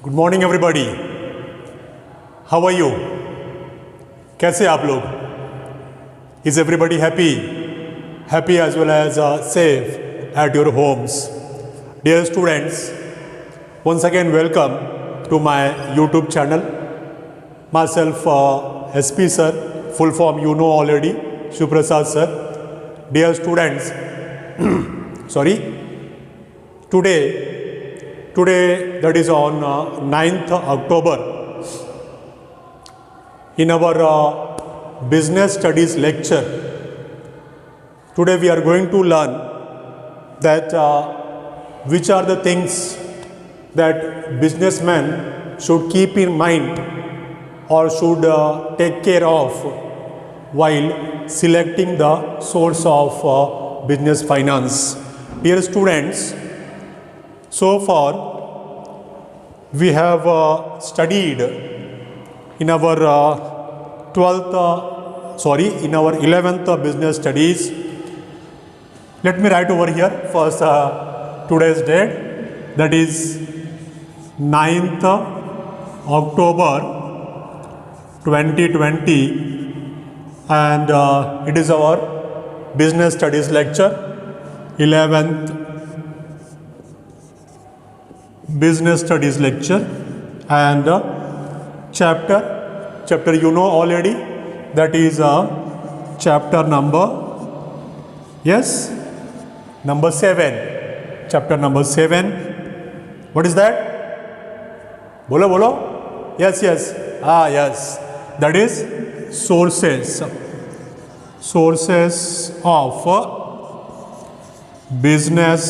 Good morning everybody, how are you? कैसे आप लोग? Is everybody happy as well as safe at your homes? Dear students, once again welcome to my YouTube channel. Myself SP sir, full form you know already, Shivaprasad sir. Dear students, sorry, today that is on 9th October, in our business studies lecture, today we are going to learn that which are the things that businessmen should keep in mind or should take care of while selecting the source of business finance. Dear students, so far we have studied in our 11th business studies. Let me write over here first today's date, that is 9th October 2020, and it is our business studies lecture, 11th business studies lecture, and chapter you know already, that is chapter number 7, chapter number 7. What is that? Bolo. Yes. Yes, that is sources of business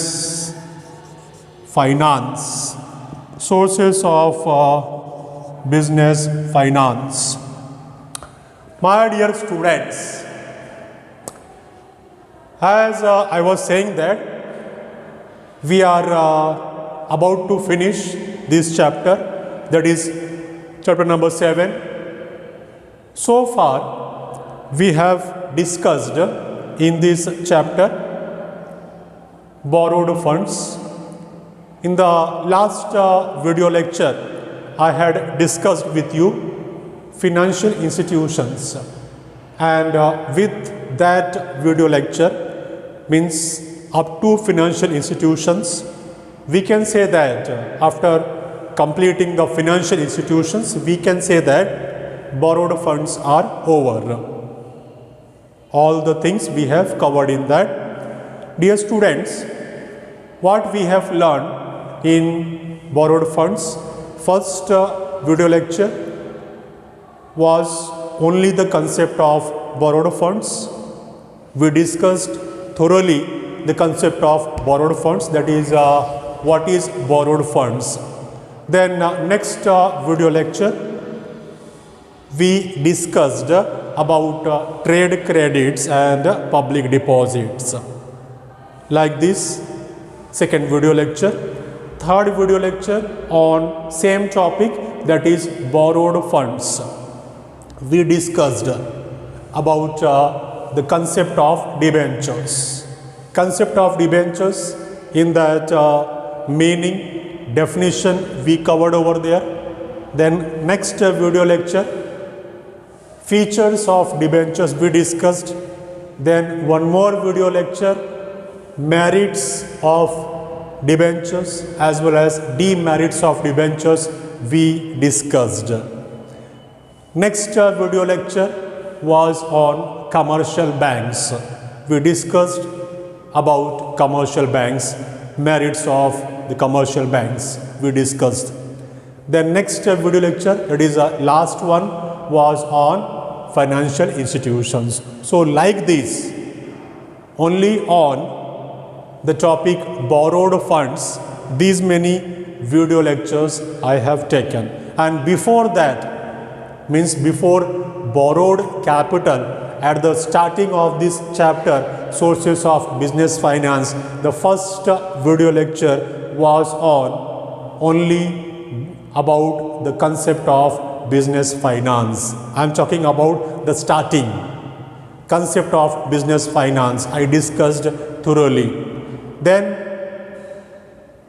finance. Sources of business finance. My dear students, as I was saying that we are about to finish this chapter, that is chapter number 7. So far we have discussed in this chapter borrowed funds. In the last video lecture I had discussed with you financial institutions, and with that video lecture, means up to financial institutions, we can say that after completing the financial institutions, we can say that borrowed funds are over. All the things we have covered in that. Dear students, what we have learned in borrowed funds, first video lecture was only the concept of borrowed funds. We discussed thoroughly the concept of borrowed funds, that is what is borrowed funds. Then next video lecture we discussed about trade credits and public deposits. Like this, second video lecture. Third video lecture on same topic, that is borrowed funds. We discussed about the concept of debentures. Concept of debentures, in that meaning, definition we covered over there. Then next video lecture, features of debentures we discussed. Then one more video lecture, merits of debentures as well as demerits of debentures we discussed. Next video lecture was on commercial banks. We discussed about commercial banks, merits of the commercial banks we discussed. Then next video lecture, that is last one, was on financial institutions. So like this, only on the topic borrowed funds, these many video lectures I have taken. And before that, means before borrowed capital, at the starting of this chapter, sources of business finance, the first video lecture was on only about the concept of business finance. I am talking about the starting concept of business finance. I discussed thoroughly. Then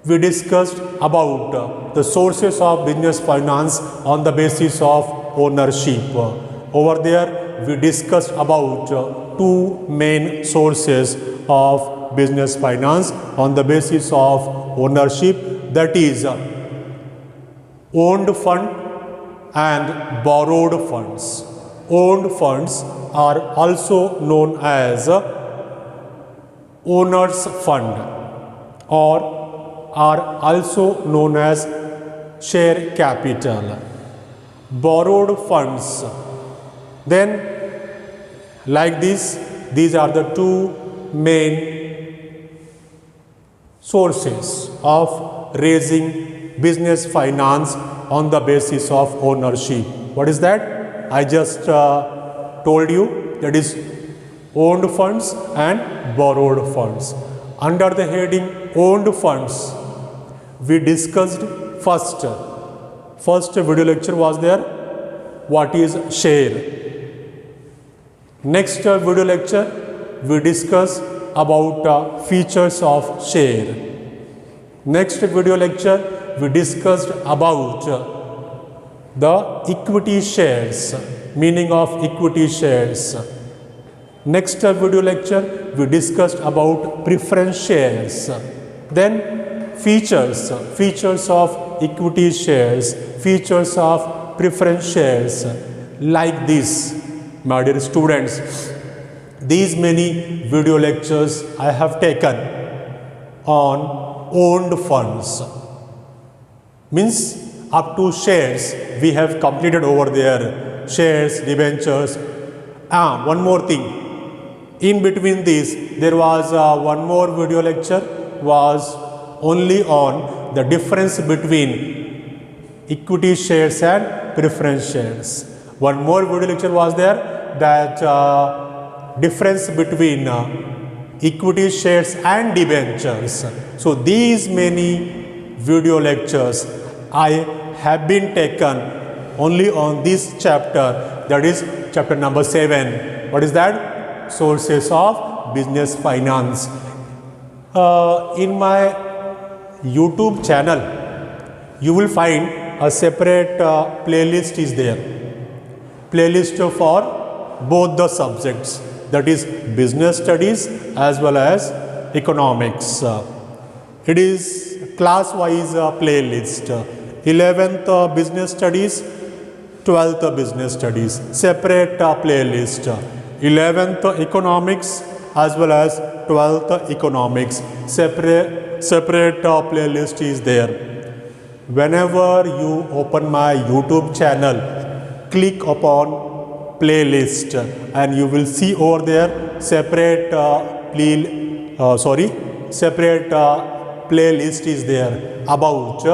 we discussed about the sources of business finance on the basis of ownership. Over there, we discussed about two main sources of business finance on the basis of ownership, that is owned fund and borrowed funds. Owned funds are also known as owner's fund or are also known as share capital. Borrowed funds, then like this, these are the two main sources of raising business finance on the basis of ownership. What is that? I just told you, that is owned funds and borrowed funds. Under the heading owned funds, we discussed first video lecture was there, what is share. Next video lecture, we discuss about features of share. Next video lecture, we discussed about the equity shares, meaning of equity shares. Next video lecture, we discussed about preference shares. Then features of equity shares, features of preference shares. Like this, my dear students, these many video lectures I have taken on owned funds. Means up to shares we have completed over there, shares, debentures. One more thing, in between these there was one more video lecture was only on the difference between equity shares and preference shares. One more video lecture was there, that difference between equity shares and debentures. So these many video lectures I have been taken only on this chapter, that is chapter number 7. What is that? Sources of business finance. In my YouTube channel, you will find a separate playlist is there. Playlist for both the subjects, that is business studies as well as economics. It is class wise playlist. 11th business studies, 12th business studies, separate playlist. 11th economics as well as 12th economics, separate playlist is there. Whenever you open my YouTube channel, click upon playlist and you will see over there separate playlist is there about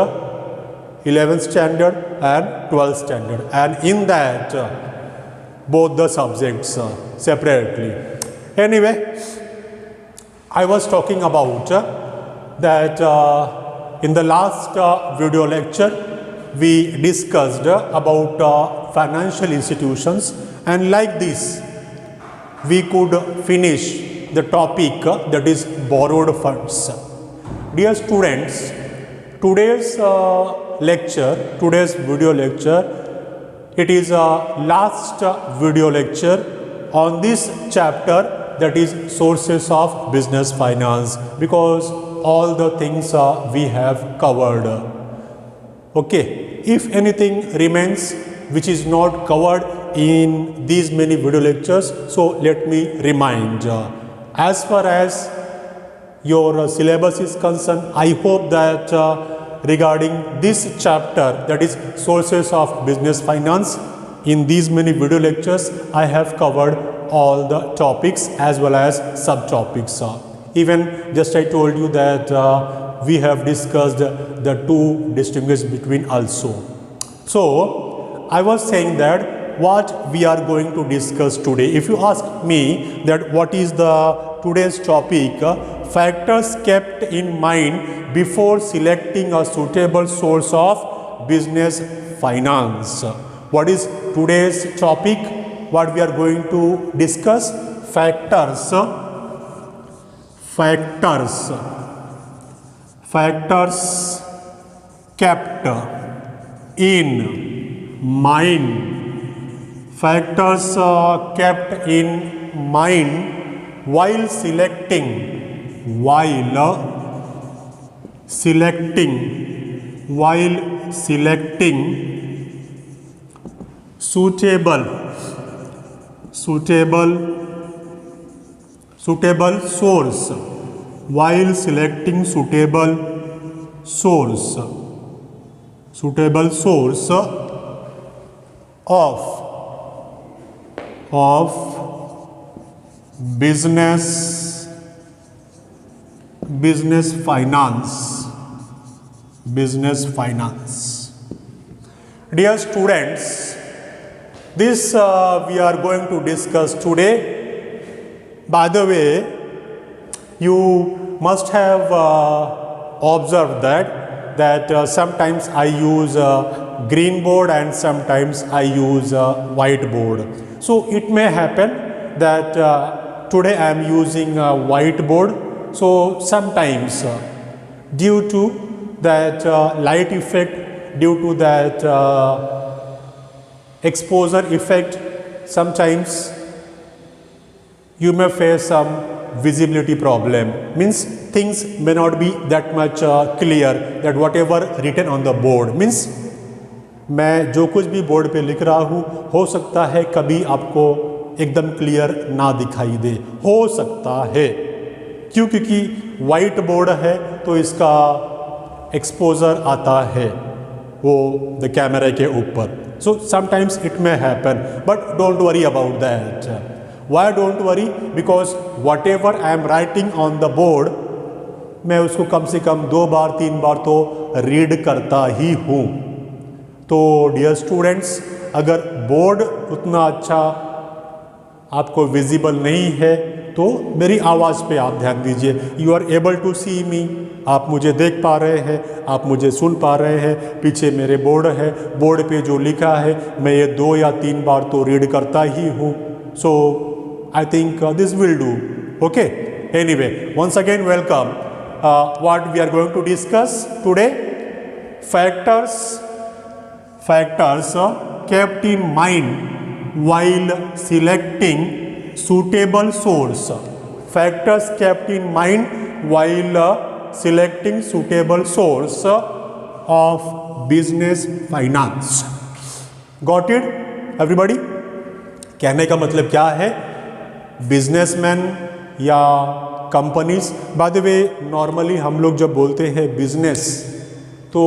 11th standard and 12th standard, and in that both the subjects separately. Anyway, I was talking about that in the last video lecture we discussed about financial institutions, and like this we could finish the topic that is borrowed funds. Dear students, today's video lecture, it is last video lecture on this chapter, that is sources of business finance, because all the things we have covered. Okay, if anything remains which is not covered in these many video lectures, so let me remind. As far as your syllabus is concerned, I hope that regarding this chapter, that is sources of business finance, in these many video lectures I have covered all the topics as well as subtopics. Even just I told you that we have discussed the two distinguish between also. So I was saying that what we are going to discuss today, if you ask me that what is the today's topic, factors kept in mind before selecting a suitable source of business finance. What is today's topic? What we are going to discuss? Factors factors kept in mind, factors kept in mind while selecting suitable source, while selecting suitable source of business finance. Dear students, this we are going to discuss today. By the way, you must have observed that sometimes I use green board and sometimes I use white board. So it may happen that today I am using a white board. So sometimes due to that light effect, due to that exposure effect, sometimes you may face some visibility problem, means things may not be that much clear, that whatever written on the board, means मैं जो कुछ भी board पे लिख रहा हूँ हो सकता है कभी आपको एकदम क्लियर ना दिखाई दे, हो सकता है। क्यों? क्योंकि वाइट बोर्ड है तो इसका एक्सपोजर आता है वो द कैमरा के ऊपर। So sometimes it may happen, but don't worry about that. Why don't worry? Because what ever I am writing on the board, मैं उसको कम से कम 2 बार 3 बार तो रीड करता ही हूँ। तो डियर स्टूडेंट्स, अगर बोर्ड उतना अच्छा आपको विजिबल नहीं है तो मेरी आवाज़ पे आप ध्यान दीजिए। यू आर एबल टू सी मी, आप मुझे देख पा रहे हैं, आप मुझे सुन पा रहे हैं। पीछे मेरे बोर्ड है, बोर्ड पे जो लिखा है मैं ये 2 या 3 बार तो रीड करता ही हूँ। So I think this will do. Okay, anyway, once again welcome. What we are going to discuss today? factors kept in mind while selecting suitable source. Factors kept in mind while selecting suitable source of business finance. Got it everybody? कहने का मतलब क्या है? Businessman या companies, by the way normally हम लोग जब बोलते हैं बिजनेस तो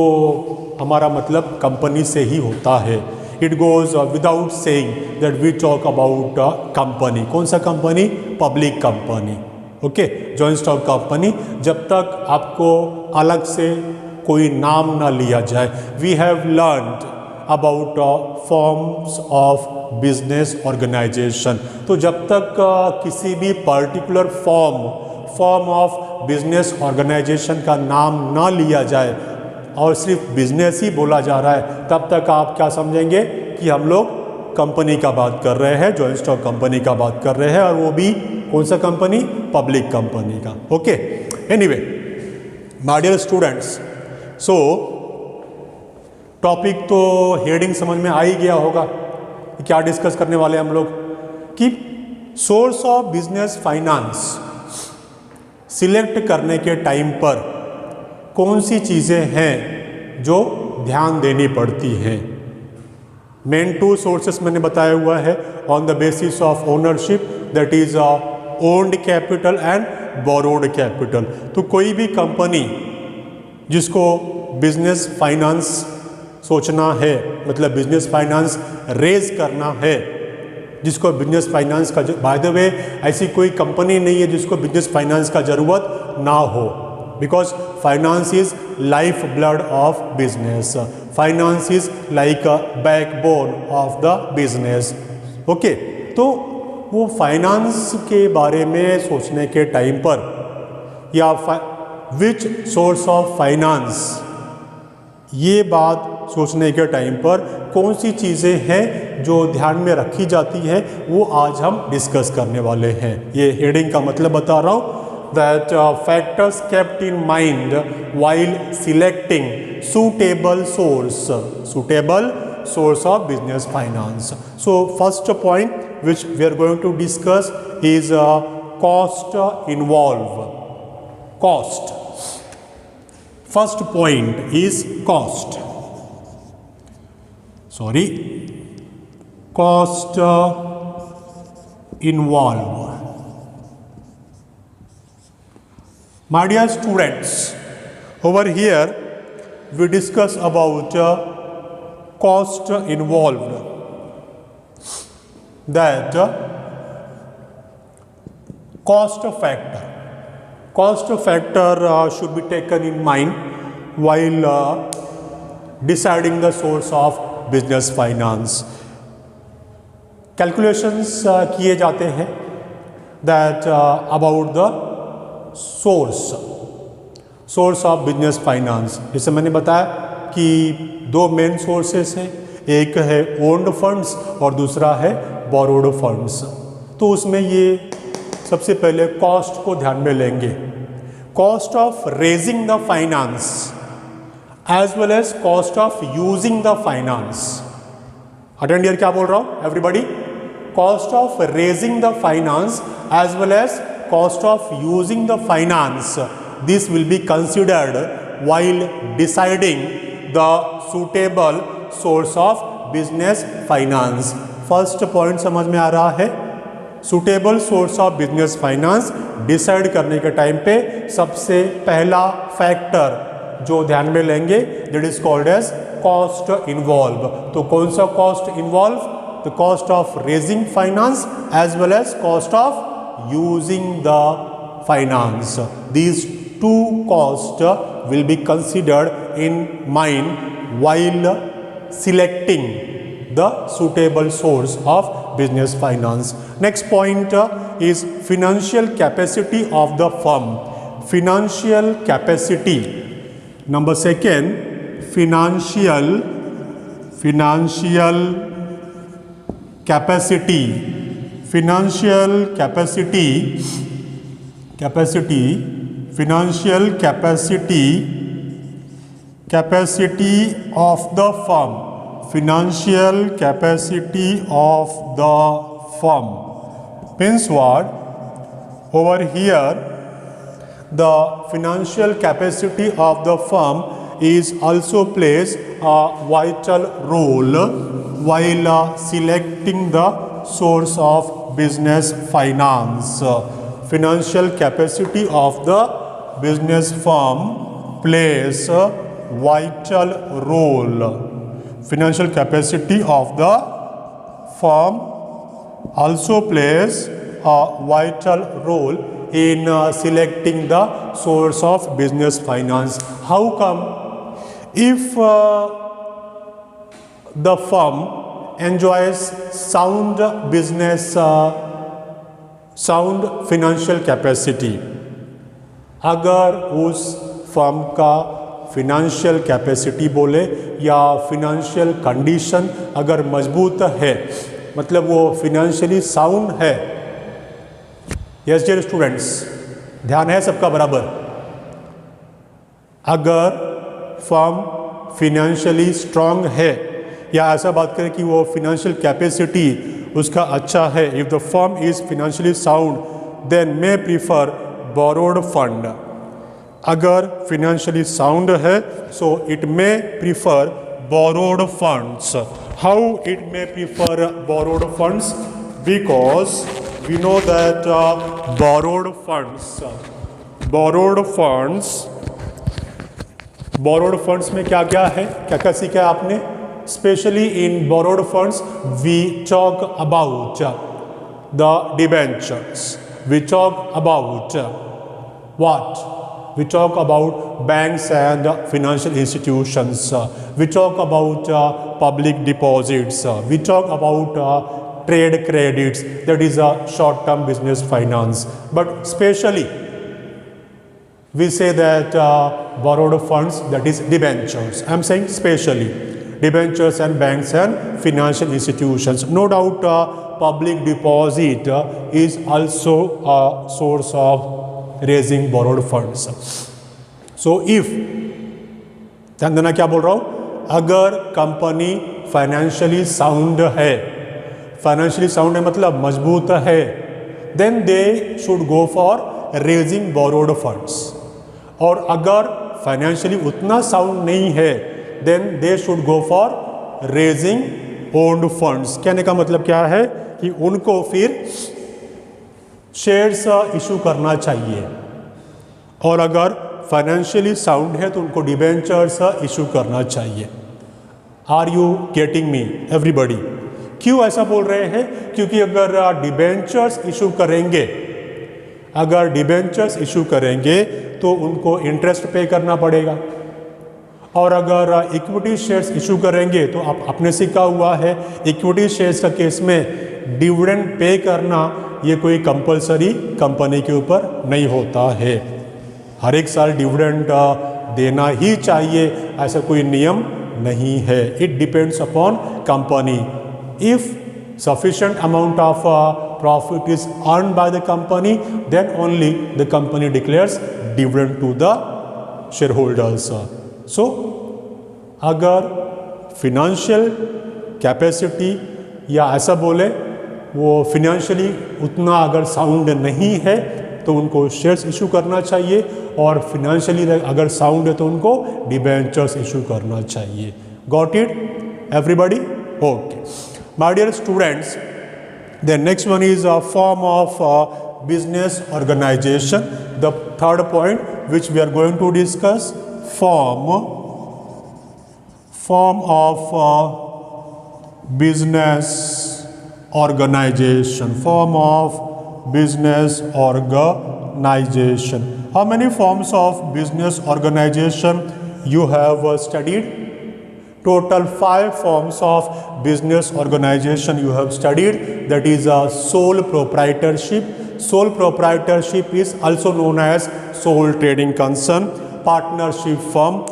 हमारा मतलब कंपनी से ही होता है। It goes without saying that we talk about company. कौन सा company? Public company. Okay, joint stock company. जब तक आपको अलग से कोई नाम ना लिया जाए। We have learned about forms of business organization. तो जब तक किसी भी particular form of business organization का नाम ना लिया जाए और सिर्फ बिजनेस ही बोला जा रहा है, तब तक आप क्या समझेंगे कि हम लोग कंपनी का बात कर रहे हैं, जॉइंट स्टॉक कंपनी का बात कर रहे हैं, और वो भी कौन सा कंपनी? पब्लिक कंपनी का। Okay, anyway my dear students, so topic तो हेडिंग समझ में आ ही गया होगा कि क्या डिस्कस करने वाले हम लोग, कि source of business finance select करने के टाइम पर कौन सी चीज़ें हैं जो ध्यान देनी पड़ती हैं। मेन 2 सोर्सेस मैंने बताया हुआ है on the basis of ownership, that is owned capital and borrowed capital. तो कोई भी कंपनी जिसको बिजनेस फाइनेंस सोचना है, मतलब बिजनेस फाइनेंस रेज करना है, जिसको बिजनेस फाइनेंस का, बाय द वे ऐसी कोई कंपनी नहीं है जिसको बिजनेस फाइनेंस का ज़रूरत ना हो, because finance is life blood of business. Finance is like a backbone of the business. Okay, तो वो फाइनेंस के बारे में सोचने के टाइम पर या विच सोर्स ऑफ फाइनेंस, ये बात सोचने के टाइम पर कौन सी चीज़ें हैं जो ध्यान में रखी जाती है, वो आज हम डिस्कस करने वाले हैं। ये हेडिंग का मतलब बता रहा हूँ, that factors kept in mind while selecting suitable source of business finance. So first point which we are going to discuss is cost involved. Cost. First point is cost. Cost involved. My dear students, over here we discuss about cost involved, that cost factor should be taken in mind while deciding the source of business finance. Calculations किए जाते हैं that about the source of business finance. जैसे मैंने बताया कि दो main sources हैं, एक है ओन्ड फंड्स और दूसरा है बोरोड फंड्स. तो उसमें ये सबसे पहले कॉस्ट को ध्यान में लेंगे. Cost of raising the finance as well as cost of using the finance. Attend here, क्या बोल रहा हूँ everybody? Cost of raising the finance as well as cost of using the finance, this will be considered while deciding the suitable source of business finance. First point समझ में आ रहा है? suitable source of business finance decide करने के time पे सबसे पहला factor जो ध्यान में लेंगे that is called as cost involved. तो कौन सा cost involved? The cost of raising finance as well as cost of using the finance. These two costs will be considered in mind while selecting the suitable source of business finance. Next point is financial capacity of the firm. Financial capacity. Number second, financial capacity. Financial capacity of the firm. Financial capacity of the firm means what? Over here the financial capacity of the firm is also plays a vital role while selecting the source of business finance. Financial capacity of the business firm plays a vital role. Financial capacity of the firm also plays a vital role in selecting the source of business finance. How come? If the firm enjoys sound financial capacity, अगर उस firm का financial capacity बोले या financial condition अगर मजबूत है, मतलब वो फिनेंशियली साउंड है. यस डियर स्टूडेंट्स, ध्यान है सबका बराबर? अगर फर्म फिनेंशियली स्ट्रांग है या ऐसा बात करें कि वो फिनेंशियल कैपेसिटी उसका अच्छा है, if the firm is financially sound then may prefer borrowed fund. अगर फिनेंशियली साउंड है so it may prefer borrowed funds. How it may prefer borrowed funds? Because we know that borrowed funds में क्या क्या है, क्या क्या सीखा है आपने? Especially in borrowed funds, we talk about the debentures. We talk about what? We talk about banks and financial institutions. We talk about public deposits. We talk about trade credits. That is a short-term business finance. But especially, we say that borrowed funds, that is debentures. I am saying specially. Debentures and banks and financial institutions. No doubt public deposit is also a source of raising borrowed funds. So if, ध्यान देना क्या बोल रहा हूँ, अगर company financially sound है, financially sound है मतलब मजबूत है, then they should go for raising borrowed funds. और अगर फाइनेंशियली उतना साउंड नहीं है, then they should go for raising owned funds. कहने का मतलब क्या है कि उनको फिर शेयर्स इशू करना चाहिए, और अगर फाइनेंशियली साउंड है तो उनको डिबेंचर्स इशू करना चाहिए. Are you getting me everybody? क्यों ऐसा बोल रहे हैं? क्योंकि अगर डिबेंचर्स इशू करेंगे, अगर डिबेंचर्स इशू करेंगे तो उनको इंटरेस्ट पे करना पड़ेगा, और अगर इक्विटी शेयर्स इशू करेंगे तो आप आपने सीखा हुआ है इक्विटी शेयर्स का केस में डिविडेंड पे करना ये कोई कंपलसरी कंपनी के ऊपर नहीं होता है. हर एक साल डिविडेंड देना ही चाहिए ऐसा कोई नियम नहीं है. It depends upon company. If sufficient amount of profit is earned by the company, then only the company declares dividend to the shareholders. So अगर financial capacity या ऐसा बोले वो financially उतना अगर sound नहीं है तो उनको शेयर्स इशू करना चाहिए, और financially अगर sound है तो उनको डिबेंचर्स इशू करना चाहिए. Got it everybody? Okay. My dear students, the next one is a form of business organization. The third point which we are going to discuss, form of business organization. Form of business organization. How many forms of business organization you have studied? Total 5 forms of business organization you have studied. That is a sole proprietorship. Sole proprietorship is also known as sole trading concern, partnership firm,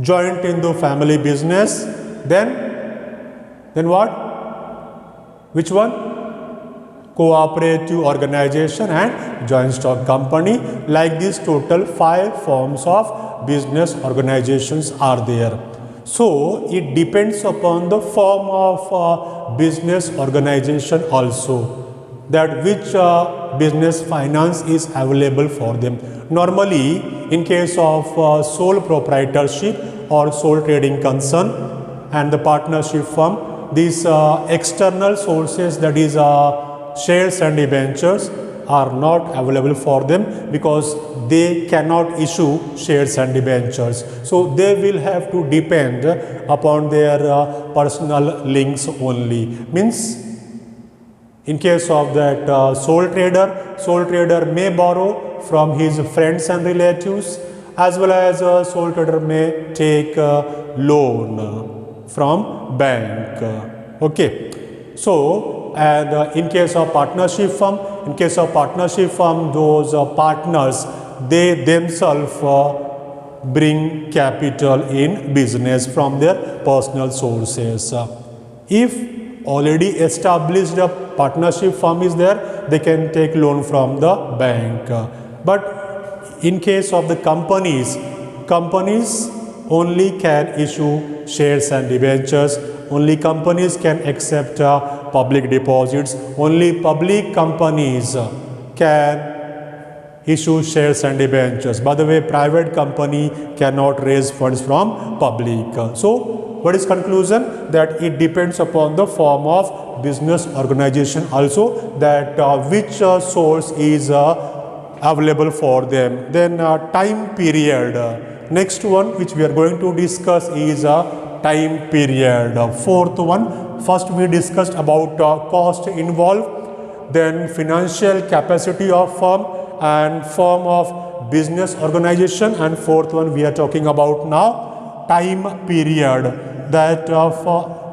joint Hindu family business. Then what? Which one? Cooperative organization and joint stock company. Like this, total 5 forms of business organizations are there. So it depends upon the form of business organization also, that which business finance is available for them. Normally in case of sole proprietorship or sole trading concern and the partnership firm, these external sources, that is shares and debentures, are not available for them because they cannot issue shares and debentures. So they will have to depend upon their personal links only. Means in case of that sole trader may borrow from his friends and relatives, as well as sole trader may take loan from bank. Okay. So and in case of partnership firm, those partners, they themselves bring capital in business from their personal sources. If already established a partnership firm is there, they can take loan from the bank. But in case of the companies only can issue shares and debentures. Only companies can accept public deposits. Only public companies can issue shares and debentures. By the way, private company cannot raise funds from public. So what is conclusion? That it depends upon the form of business organization also, that which source is available for them. Then time period. Next one which we are going to discuss is time period. Fourth one, first we discussed about cost involved, then financial capacity of firm and form of business organization, and fourth one we are talking about now, time period, that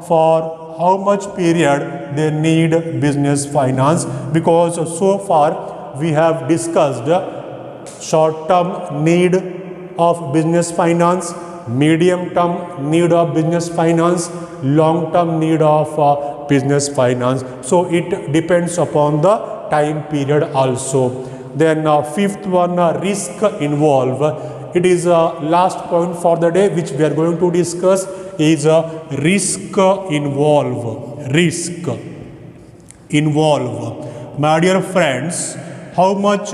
for how much period they need business finance, because so far we have discussed short term need of business finance, medium term need of business finance, long term need of business finance. So it depends upon the time period also. Then fifth one, risk involve. It is last point for the day which we are going to discuss is risk involve. Risk involve. My dear friends, how much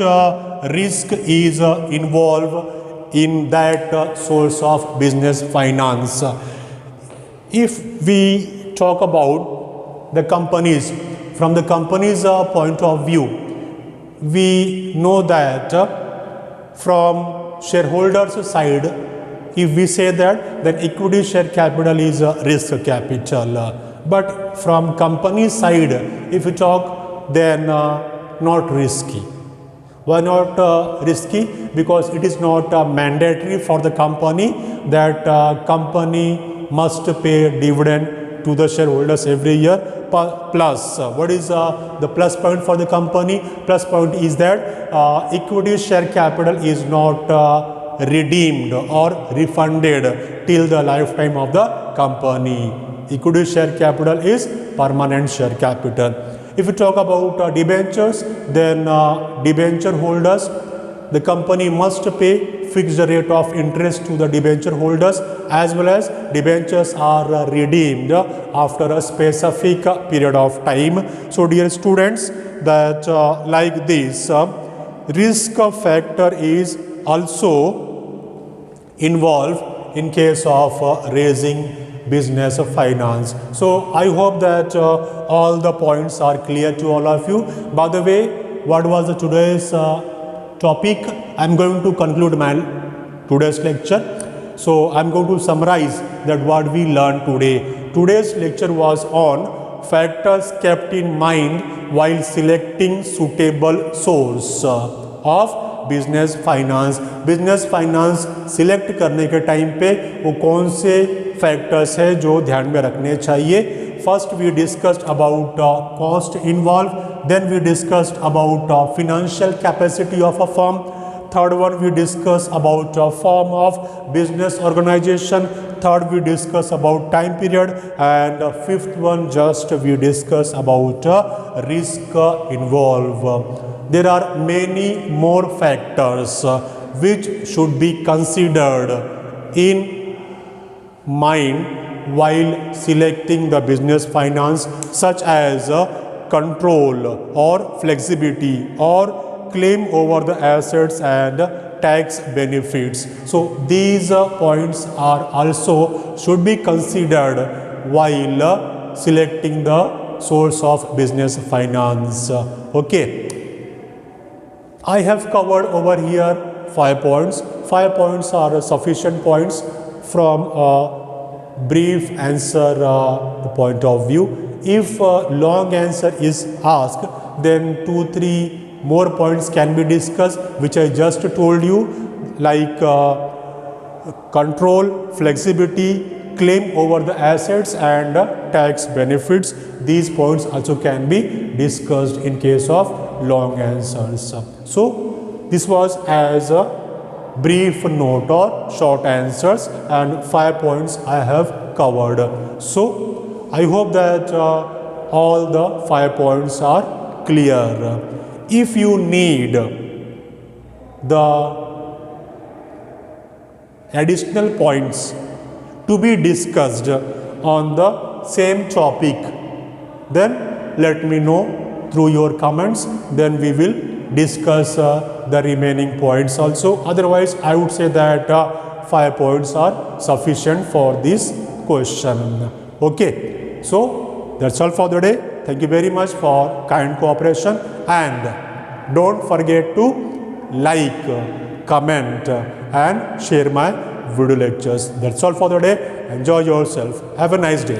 risk is involved in that source of business finance? If we talk about the companies, from the company's point of view, we know that from shareholders side, if we say that, then equity share capital is risk capital. But from company side, if we talk, then not risky. Why not risky? Because it is not mandatory for the company that company must pay dividend to the shareholders every year. Plus, what is the plus point for the company? Plus point is that equity share capital is not redeemed or refunded till the lifetime of the company. Equity share capital is permanent share capital. If we talk about debentures, then debenture holders, the company must pay fixed rate of interest to the debenture holders, as well as debentures are redeemed after a specific period of time. So dear students, that like this, risk factor is also involved in case of raising business finance. So I hope that all the points are clear to all of you. By the way, what was the today's topic? I'm going to conclude my today's lecture. So I'm going to summarize that what we learned today. Today's lecture was on factors kept in mind while selecting suitable source of business finance select करने के time पे वो कौन से factors है जो ध्यान में रखने चाहिए. First we discussed about cost involve, then we discussed about financial capacity of a firm, third one we discuss about form of business organisation, third we discuss about time period, and fifth one just we discuss about risk involved. There are many more factors which should be considered in mind while selecting the business finance, such as control or flexibility or claim over the assets and tax benefits. So these points are also should be considered while selecting the source of business finance. Okay, I have covered over here 5 points. 5 points are sufficient points from a brief answer point of view. If a long answer is asked, then 2-3 more points can be discussed, which I just told you, like control, flexibility, claim over the assets and tax benefits. These points also can be discussed in case of long answers. So this was as a brief note or short answers, and 5 points I have covered. So I hope that all the 5 points are clear. If you need the additional points to be discussed on the same topic, then let me know through your comments, then we will discuss the remaining points also. Otherwise, I would say that 5 points are sufficient for this question. Okay, so that's all for the day. Thank you very much for kind cooperation, and don't forget to like, comment and share my video lectures. That's all for the day. Enjoy yourself. Have a nice day.